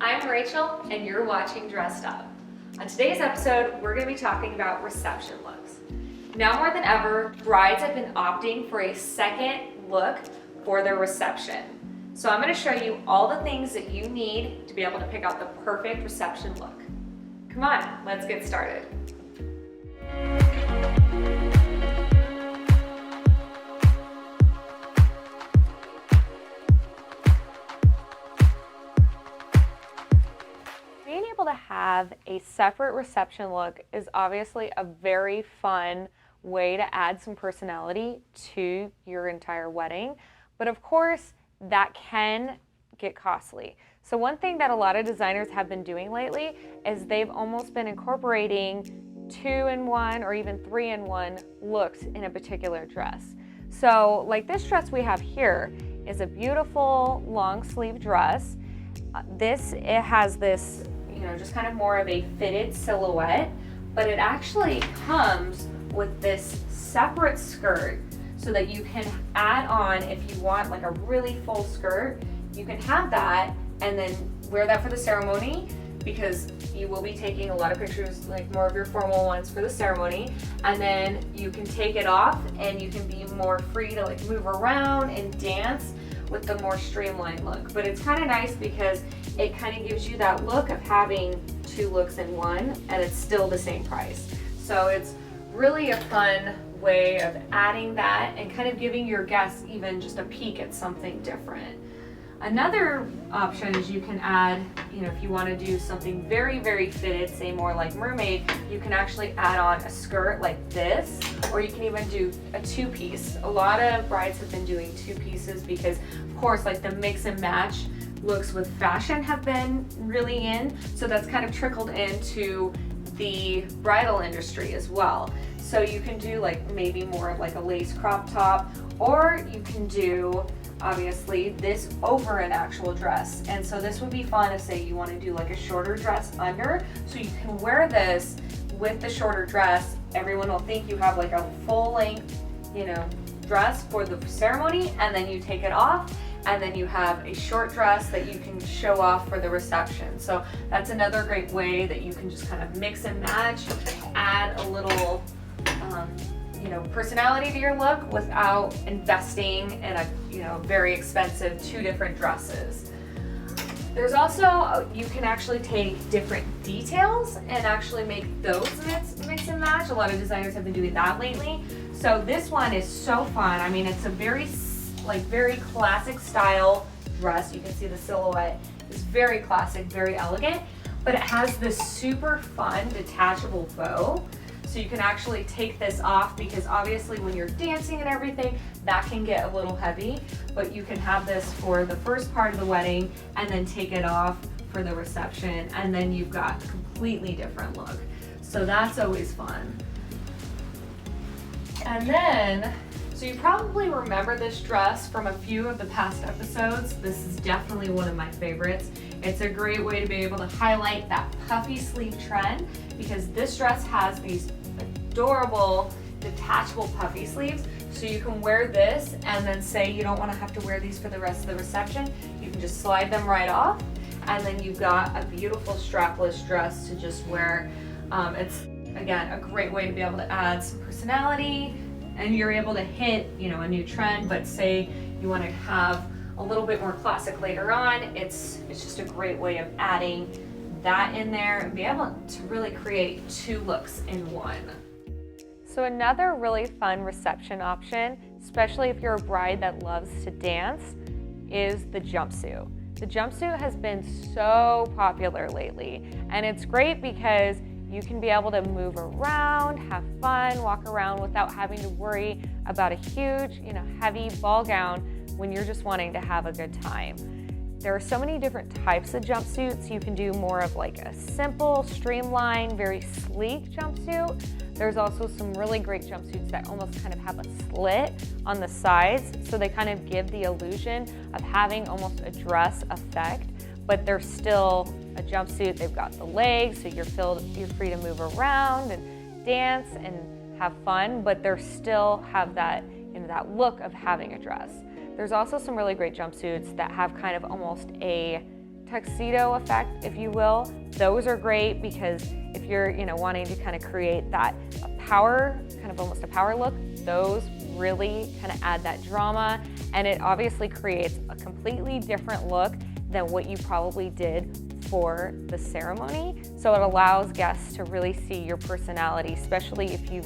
I'm Rachel, and you're watching Dressed Up. On today's episode, we're going to be talking about reception looks. Now more than ever, brides have been opting for a second look for their reception. So I'm going to show you all the things that you need to be able to pick out the perfect reception look. Come on, let's get started. Being able to have a separate reception look is obviously a very fun way to add some personality to your entire wedding. But of course, that can get costly. So one thing that a lot of designers have been doing lately is they've almost been incorporating 2-in-1 or even 3-in-1 looks in a particular dress. So like this dress we have here is a beautiful long sleeve dress. It has this, just kind of more of a fitted silhouette, but it actually comes with this separate skirt so that you can add on, if you want like a really full skirt, you can have that and then wear that for the ceremony, because you will be taking a lot of pictures, like more of your formal ones for the ceremony, and then you can take it off and you can be more free to like move around and dance with the more streamlined look. But it's kind of nice because it kind of gives you that look of having two looks in one, and it's still the same price. So it's really a fun way of adding that and kind of giving your guests even just a peek at something different. Another option is you can add, if you want to do something very, very fitted, say more like mermaid, you can actually add on a skirt like this, or you can even do a two-piece. A lot of brides have been doing two pieces because, of course, like the mix and match looks with fashion have been really in, so that's kind of trickled into the bridal industry as well. So you can do like maybe more of like a lace crop top, or you can do obviously this over an actual dress. And so this would be fun if, say, you want to do like a shorter dress under, so you can wear this with the shorter dress. Everyone will think you have like a full length, dress for the ceremony, and then you take it off, and then you have a short dress that you can show off for the reception. So that's another great way that you can just kind of mix and match, add a little personality to your look without investing in a very expensive two different dresses. There's also, you can actually take different details and actually make those mix and match. A lot of designers have been doing that lately. So this one is so fun. I mean, it's a very classic style dress. You can see the silhouette is very classic, very elegant, but it has this super fun detachable bow. So you can actually take this off, because obviously when you're dancing and everything, that can get a little heavy, but you can have this for the first part of the wedding and then take it off for the reception, and then you've got a completely different look. So that's always fun. And then, so you probably remember this dress from a few of the past episodes. This is definitely one of my favorites. It's a great way to be able to highlight that puffy sleeve trend, because this dress has these adorable detachable puffy sleeves. So you can wear this, and then say you don't want to have to wear these for the rest of the reception, you can just slide them right off, and then you've got a beautiful strapless dress to just wear. It's, again, a great way to be able to add some personality, and you're able to hit, a new trend. But say you want to have a little bit more classic later on, it's just a great way of adding that in there and be able to really create two looks in one. So another really fun reception option, especially if you're a bride that loves to dance, is the jumpsuit. The jumpsuit has been so popular lately, and it's great because you can be able to move around, have fun, walk around without having to worry about a huge, heavy ball gown when you're just wanting to have a good time. There are so many different types of jumpsuits. You can do more of like a simple, streamlined, very sleek jumpsuit. There's also some really great jumpsuits that almost kind of have a slit on the sides, so they kind of give the illusion of having almost a dress effect, but they're still a jumpsuit. They've got the legs, so you're free to move around and dance and have fun, but they still have that, that look of having a dress. There's also some really great jumpsuits that have kind of almost a tuxedo effect, if you will. Those are great because if you're, wanting to kind of create that power, kind of almost a power look, those really kind of add that drama, and it obviously creates a completely different look than what you probably did for the ceremony. So it allows guests to really see your personality, especially if you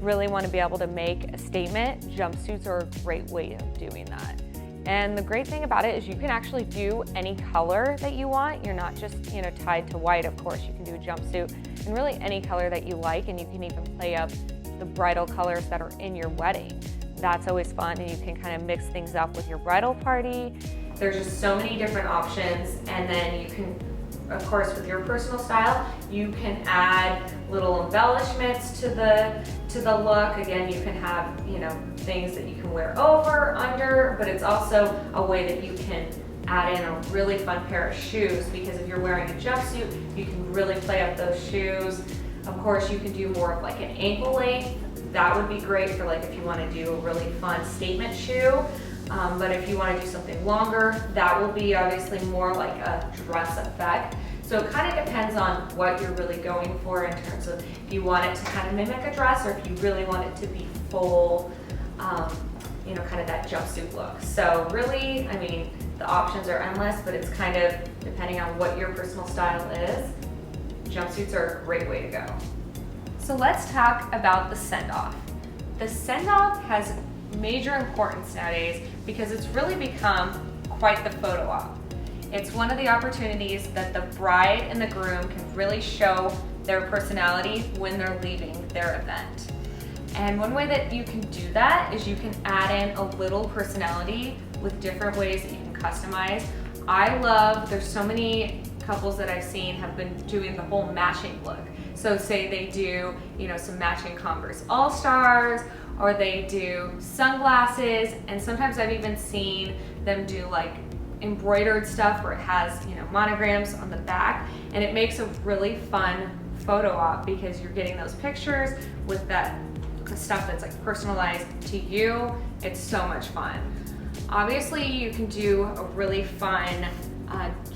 really want to be able to make a statement. Jumpsuits are a great way of doing that. And the great thing about it is you can actually do any color that you want. You're not just, tied to white, of course. You can do a jumpsuit in really any color that you like, and you can even play up the bridal colors that are in your wedding. That's always fun, and you can kind of mix things up with your bridal party. There's just so many different options, and then you can, of course, with your personal style, you can add little embellishments to the look. Again, you can have, things that you can wear over, under, but it's also a way that you can add in a really fun pair of shoes, because if you're wearing a jumpsuit, you can really play up those shoes. Of course, you can do more of like an ankle length. That would be great for like if you want to do a really fun statement shoe. But if you want to do something longer, that will be obviously more like a dress effect. So it kind of depends on what you're really going for in terms of if you want it to kind of mimic a dress, or if you really want it to be full, kind of that jumpsuit look. So really, the options are endless, but it's kind of depending on what your personal style is. Jumpsuits are a great way to go. So let's talk about the send-off. The send-off has major importance nowadays because it's really become quite the photo op. It's one of the opportunities that the bride and the groom can really show their personality when they're leaving their event. And one way that you can do that is you can add in a little personality with different ways that you can customize. There's so many couples that I've seen have been doing the whole matching look. So say they do, some matching Converse All-Stars, or they do sunglasses, and sometimes I've even seen them do like embroidered stuff where it has, monograms on the back, and it makes a really fun photo op because you're getting those pictures with that stuff that's like personalized to you. It's so much fun. Obviously, you can do a really fun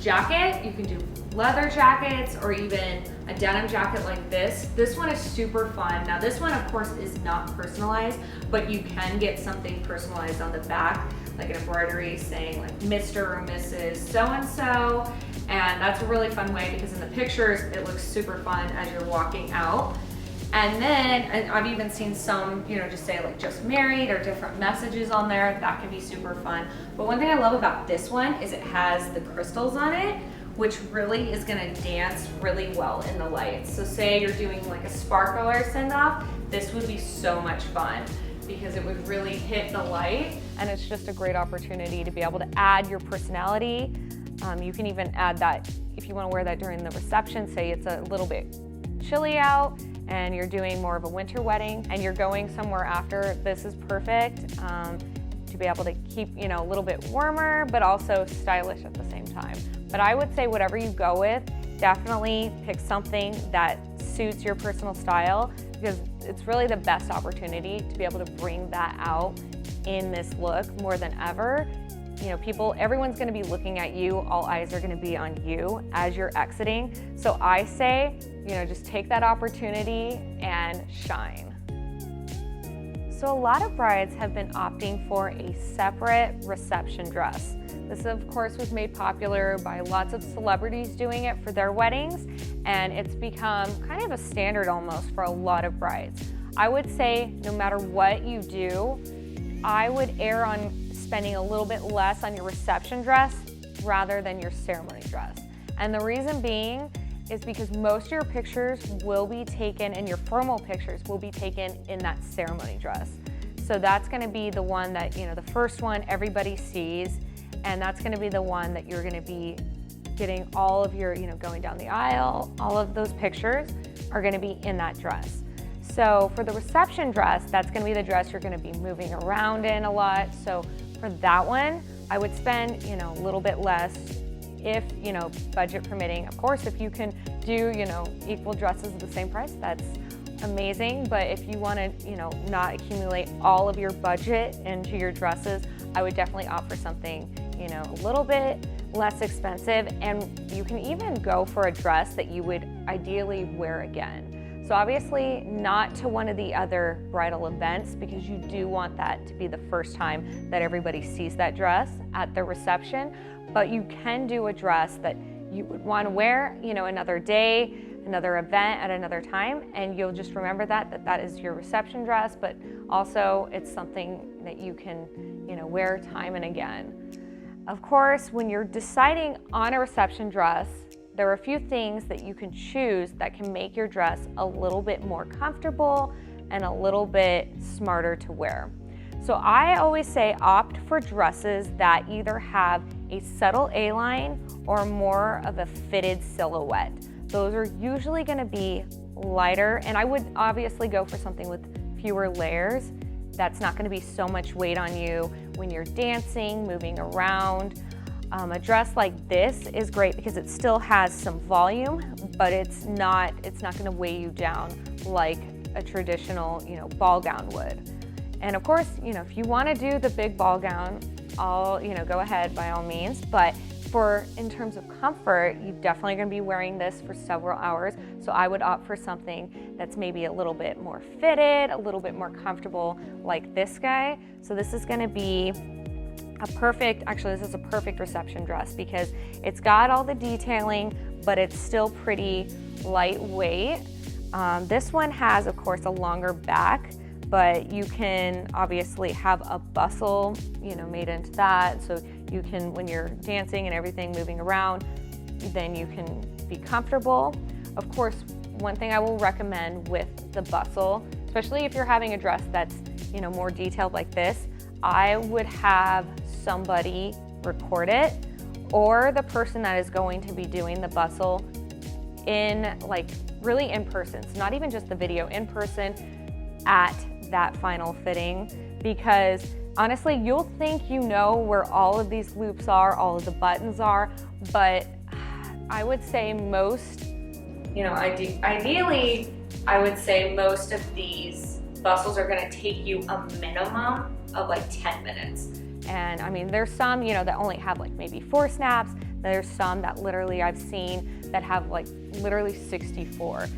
jacket. You can do leather jackets or even a denim jacket like this. This one is super fun. Now this one, of course, is not personalized, but you can get something personalized on the back, like an embroidery saying like Mr. or Mrs. so-and-so. And that's a really fun way because in the pictures, it looks super fun as you're walking out. And I've even seen some, just say like just married or different messages on there. That can be super fun. But one thing I love about this one is it has the crystals on it, which really is gonna dance really well in the lights. So say you're doing like a sparkler send-off, this would be so much fun because it would really hit the light. And it's just a great opportunity to be able to add your personality. You can even add that if you wanna wear that during the reception, say it's a little bit chilly out and you're doing more of a winter wedding and you're going somewhere after, this is perfect to be able to keep, a little bit warmer, but also stylish at the same time. But I would say whatever you go with, definitely pick something that suits your personal style because it's really the best opportunity to be able to bring that out in this look more than ever. Everyone's gonna be looking at you, all eyes are gonna be on you as you're exiting. So I say, just take that opportunity and shine. So a lot of brides have been opting for a separate reception dress. This, of course, was made popular by lots of celebrities doing it for their weddings, and it's become kind of a standard almost for a lot of brides. I would say no matter what you do, I would err on spending a little bit less on your reception dress rather than your ceremony dress. And the reason being is because most of your pictures will be taken and your formal pictures will be taken in that ceremony dress. So that's gonna be the one that, the first one everybody sees, and that's gonna be the one that you're gonna be getting all of your, going down the aisle, all of those pictures are gonna be in that dress. So for the reception dress, that's gonna be the dress you're gonna be moving around in a lot. So for that one, I would spend, a little bit less if, budget permitting. Of course, if you can do, equal dresses at the same price, that's amazing. But if you wanna, not accumulate all of your budget into your dresses, I would definitely opt for something, a little bit less expensive, and you can even go for a dress that you would ideally wear again. So obviously not to one of the other bridal events, because you do want that to be the first time that everybody sees that dress at the reception, but you can do a dress that you would want to wear, you know, another day, another event at another time, and you'll just remember that is your reception dress, but also it's something that you can, you know, wear time and again. Of course, when you're deciding on a reception dress, there are a few things that you can choose that can make your dress a little bit more comfortable and a little bit smarter to wear. So I always say opt for dresses that either have a subtle A-line or more of a fitted silhouette. Those are usually going to be lighter, and I would obviously go for something with fewer layers. That's not going to be so much weight on you when you're dancing, moving around. A dress like this is great because it still has some volume, but it's not going to weigh you down like a traditional, you know, ball gown would. And of course, you know, if you want to do the big ball gown, go ahead by all means. But in terms of comfort, you're definitely going to be wearing this for several hours. So I would opt for something that's maybe a little bit more fitted, a little bit more comfortable, like this guy. So this is going to be this is a perfect reception dress because it's got all the detailing, but it's still pretty lightweight. This one has, of course, a longer back, but you can obviously have a bustle, you know, made into that. So you can, when you're dancing and everything, moving around, then you can be comfortable. Of course, one thing I will recommend with the bustle, especially if you're having a dress that's, you know, more detailed like this, I would have somebody record it, or the person that is going to be doing the bustle really in person. So not even just the video, in person at that final fitting, because honestly, you'll think you know where all of these loops are, all of the buttons are, but I would say most, you know, ideally, I would say most of these bustles are gonna take you a minimum of like 10 minutes. And I mean, there's some, you know, that only have like maybe 4 snaps. There's some that literally I've seen that have like literally 64.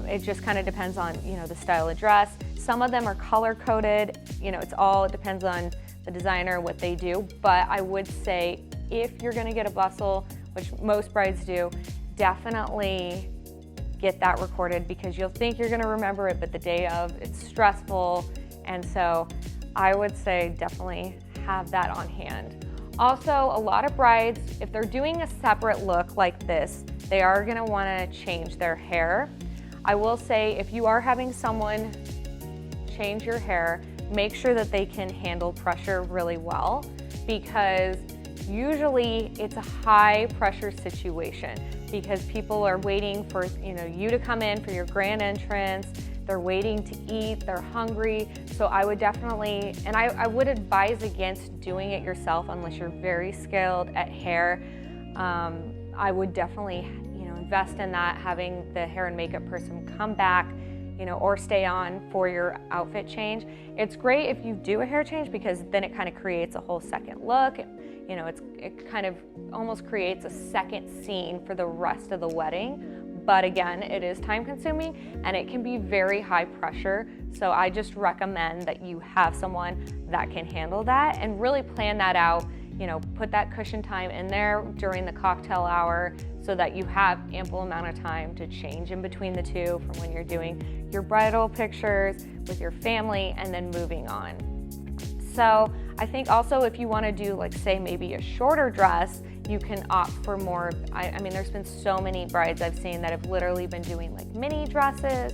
It just kind of depends on, you know, the style of dress. Some of them are color coded, you know, it depends on the designer, what they do. But I would say if you're gonna get a bustle, which most brides do, definitely get that recorded, because you'll think you're gonna remember it, but the day of, it's stressful. And so I would say definitely have that on hand. Also, a lot of brides, if they're doing a separate look like this, they are gonna wanna change their hair. I will say, if you are having someone change your hair, make sure that they can handle pressure really well, because usually it's a high pressure situation, because people are waiting for, you know, you to come in for your grand entrance. They're waiting to eat, they're hungry. So I would definitely, and I would advise against doing it yourself unless you're very skilled at hair. I would definitely, you know, invest in that, having the hair and makeup person come back, you know, or stay on for your outfit change. It's great if you do a hair change, because then it kind of creates a whole second look. You know, it kind of almost creates a second scene for the rest of the wedding. But again, it is time consuming and it can be very high pressure. So I just recommend that you have someone that can handle that and really plan that out. You know, put that cushion time in there during the cocktail hour so that you have ample amount of time to change in between the two, from when you're doing your bridal pictures with your family and then moving on. So I think also if you want to do, like, say maybe a shorter dress, you can opt for more. I mean, there's been so many brides I've seen that have literally been doing like mini dresses,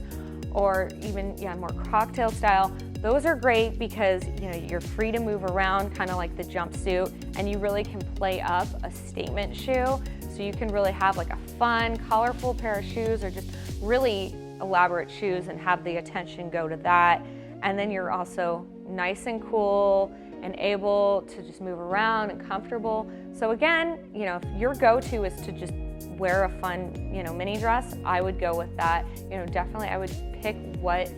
or even more cocktail style. Those are great because, you know, you're free to move around, kind of like the jumpsuit, and you really can play up a statement shoe. So you can really have like a fun, colorful pair of shoes, or just really elaborate shoes and have the attention go to that. And then you're also nice and cool and able to just move around and comfortable. So again, you know, if your go-to is to just wear a fun, you know, mini dress, I would go with that. You know, definitely I would pick what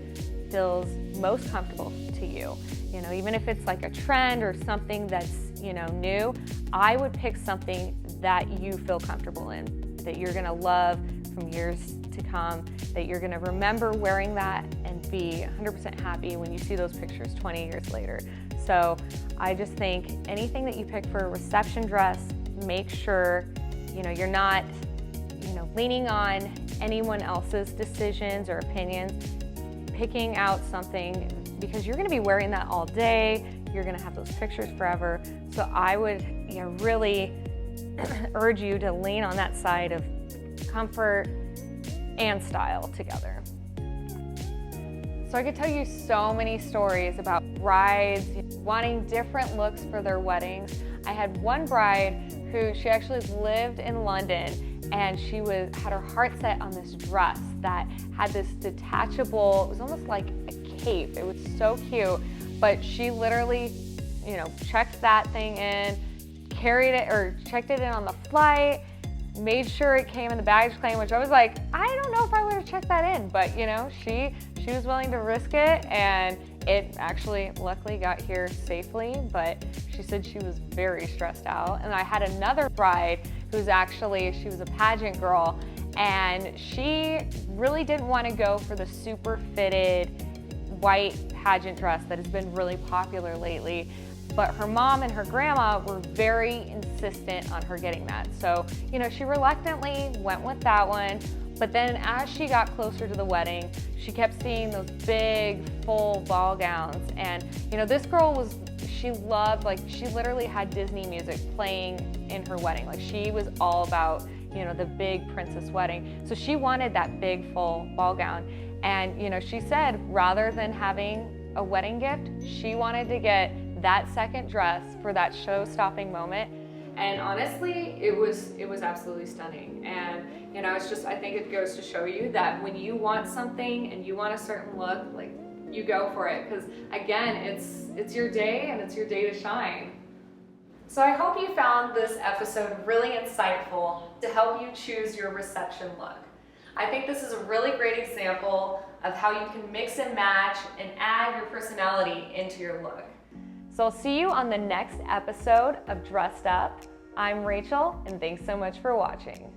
feels most comfortable to you. You know, even if it's like a trend or something that's, you know, new, I would pick something that you feel comfortable in, that you're gonna love from years to come, that you're gonna remember wearing that and be 100% happy when you see those pictures 20 years later. So I just think anything that you pick for a reception dress, make sure you're not leaning on anyone else's decisions or opinions, picking out something, because you're gonna be wearing that all day, you're gonna have those pictures forever. So I would really urge you to lean on that side of comfort and style together. So I could tell you so many stories about brides wanting different looks for their weddings. I had one bride who, she actually lived in London, and she had her heart set on this dress that had this detachable, it was almost like a cape. It was so cute, but she literally, checked that thing in, carried it, or checked it in on the flight, made sure it came in the baggage claim, which I was like, I don't know if I would have checked that in, but she was willing to risk it, and it actually luckily got here safely, but she said she was very stressed out. And I had another bride who's she was a pageant girl, and she really didn't want to go for the super fitted white pageant dress that has been really popular lately. But her mom and her grandma were very insistent on her getting that. So, she reluctantly went with that one. But then as she got closer to the wedding, she kept seeing those big, full ball gowns. And, this girl she loved, she literally had Disney music playing in her wedding. She was all about, the big princess wedding. So she wanted that big, full ball gown. And, she said rather than having a wedding gift, she wanted to get that second dress for that show-stopping moment. And honestly, it was absolutely stunning. And I think it goes to show you that when you want something and you want a certain look, you go for it, because again, it's your day and it's your day to shine. So I hope you found this episode really insightful to help you choose your reception look. I think this is a really great example of how you can mix and match and add your personality into your look. So I'll see you on the next episode of Dressed Up. I'm Rachel, and thanks so much for watching.